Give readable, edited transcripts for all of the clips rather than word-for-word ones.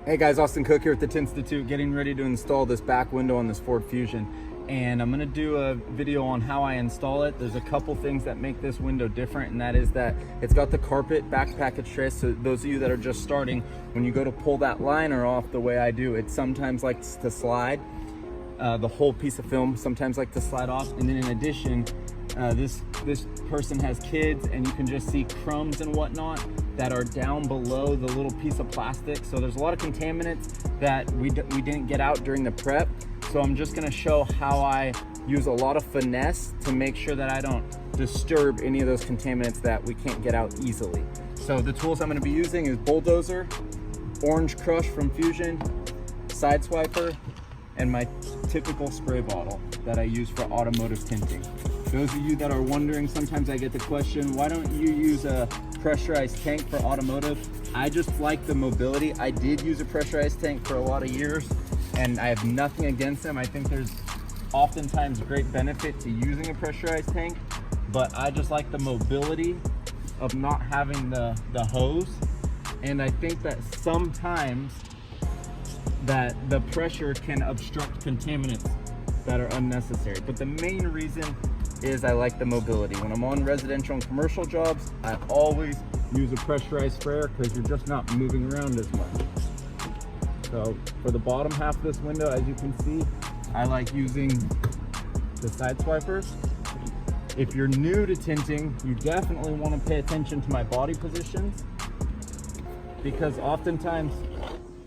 Hey guys, Austin Cook here at the Tint Institute, getting ready to install this back window on this Ford Fusion. And I'm gonna do a video on how I install it. There's a couple things that make this window different, and that is that it's got the carpet back package tray. So those of you that are just starting, when you go to pull that liner off the way I do, it sometimes likes to slide. The whole piece of film sometimes like to slide off. And then in addition, this person has kids, and you can just see crumbs and whatnot that are down below the little piece of plastic. So there's a lot of contaminants that we didn't get out during the prep. So I'm just gonna show how I use a lot of finesse to make sure that I don't disturb any of those contaminants that we can't get out easily. So the tools I'm gonna be using is bulldozer, orange crush from Fusion, side swiper, and my typical spray bottle that I use for automotive tinting. Those of you that are wondering, sometimes I get the question, why don't you use a pressurized tank for automotive? I just like the mobility. I did use a pressurized tank for a lot of years, and I have nothing against them. I think there's oftentimes great benefit to using a pressurized tank, but I just like the mobility of not having the hose. And I think that sometimes that the pressure can obstruct contaminants that are unnecessary. But the main reason is I like the mobility. When I'm on residential and commercial jobs, I always use a pressurized sprayer because you're just not moving around as much. So for the bottom half of this window, as you can see, I like using the side swipers. If you're new to tinting, you definitely want to pay attention to my body positions, because oftentimes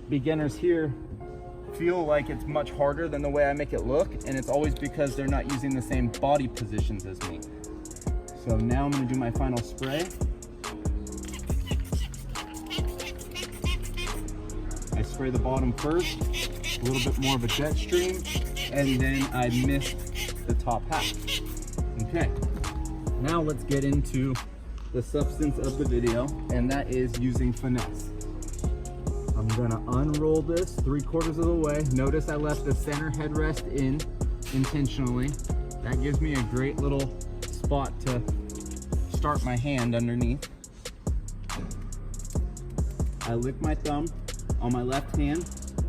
beginners here feel like it's much harder than the way I make it look, and it's always because they're not using the same body positions as me. So now I'm going to do my final spray. I spray the bottom first, a little bit more of a jet stream, and then I mist the top half. Okay, now let's get into the substance of the video, and that is using finesse. I'm gonna unroll this 3/4 of the way. Notice I left the center headrest in intentionally. That gives me a great little spot to start my hand underneath. I lick my thumb on my left hand,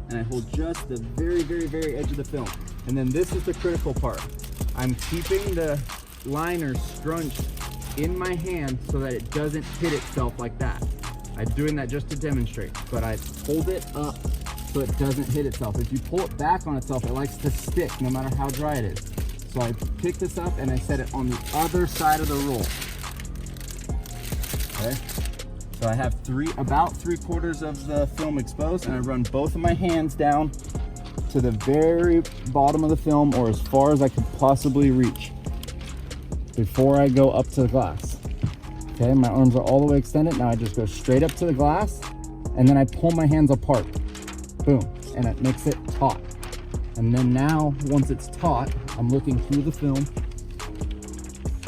and I hold just the very, very, very edge of the film. And then this is the critical part. I'm keeping the liner scrunched in my hand so that it doesn't hit itself like that. I'm doing that just to demonstrate, but I hold it up so it doesn't hit itself. If you pull it back on itself, it likes to stick no matter how dry it is. So I pick this up and I set it on the other side of the roll. Okay, so I have about 3/4 of the film exposed, and I run both of my hands down to the very bottom of the film, or as far as I could possibly reach before I go up to the glass. Okay, my arms are all the way extended. Now I just go straight up to the glass, and then I pull my hands apart. Boom, and it makes it taut. And then now, once it's taut, I'm looking through the film.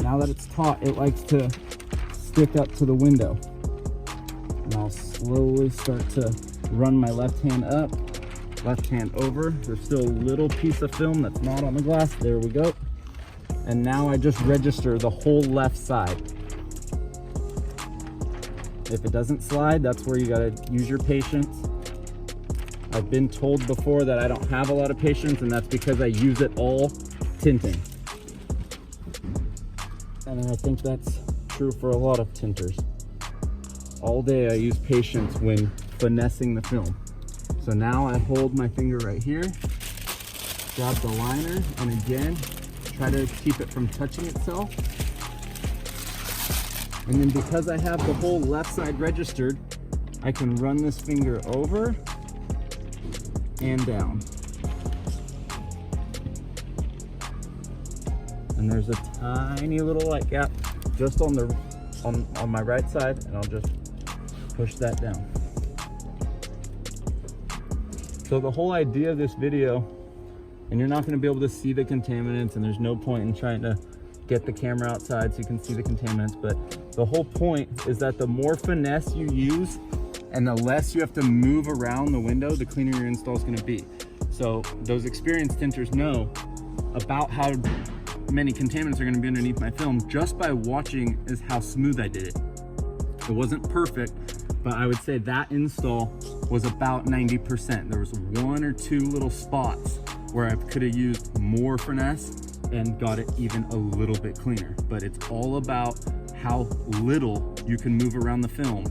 Now that it's taut, it likes to stick up to the window. And I'll slowly start to run my left hand up, left hand over. There's still a little piece of film that's not on the glass. There we go. And now I just register the whole left side. If it doesn't slide, that's where you gotta use your patience. I've been told before that I don't have a lot of patience, and that's because I use it all tinting. And I think that's true for a lot of tinters. All day I use patience when finessing the film. So now I hold my finger right here, grab the liner, and again, try to keep it from touching itself. And then because I have the whole left side registered, I can run this finger over and down. And there's a tiny little light gap just on my right side, and I'll just push that down. So the whole idea of this video, and you're not going to be able to see the contaminants, and there's no point in trying to get the camera outside so you can see the contaminants, but the whole point is that the more finesse you use and the less you have to move around the window, the cleaner your install is going to be. So those experienced tinters know about how many contaminants are going to be underneath my film just by watching is how smooth I did it. It wasn't perfect, but I would say that install was about 90%. There was one or two little spots where I could have used more finesse and got it even a little bit cleaner. But it's all about how little you can move around the film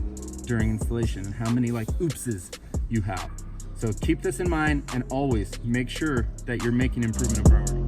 during installation and how many like oopses you have. So keep this in mind and always make sure that you're making improvement a priority.